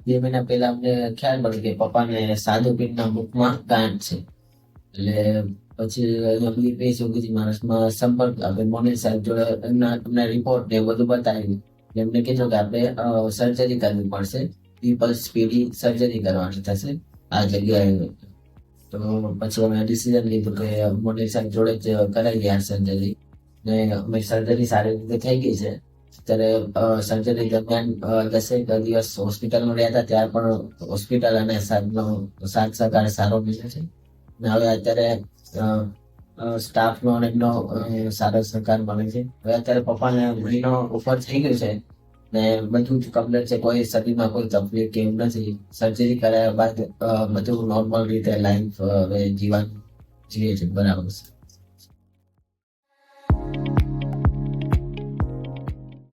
2 મહિના પહેલા અમને ખ્યાલ પડ્યો કે પપ્પાને સાદુપીઠના મુખમાં ગાંઠ છે. એટલે પછી બીપીએસ યોગીજી મહારાજમાં સંપર્ક આપણે મોનિલ સાહેબ જોડે એમના રિપોર્ટ ને એ બધું બતાવ્યું. એમને કીધું કે આપણે સર્જરી કરવી પડશે, પીપલ્સ પીડી સર્જરી કરવાની થશે આ જગ્યાએ. તો પછી અમે ડિસિઝન લીધું કે મોનિલ સાહેબ જોડે જ કરાવી ગયા સર્જરી. ને અમે સર્જરી સારી રીતે થઈ ગઈ છે. અત્યારે સર્જરી દરમિયાન 10 દિવસ હોસ્પિટલમાં રહ્યા હતા, ત્યાં પણ હોસ્પિટલ અને સાહેબનો સાથ સહકાર સારો મળ્યો છે. ને હવે અત્યારે સ્ટાફનો અને એમનો સારો સહકાર મળે છે. હવે અત્યારે પપ્પાને મહિનો ઉપર થઈ ગયો છે ને બધું જ કમ્પ્લીટ છે, કોઈ શરીરમાં કોઈ તકલીફ કે એવું નથી. સર્જરી કર્યા બાદ બધું નોર્મલ રીતે લાઈફ હવે જીવન જીવે છે, બરાબર છે.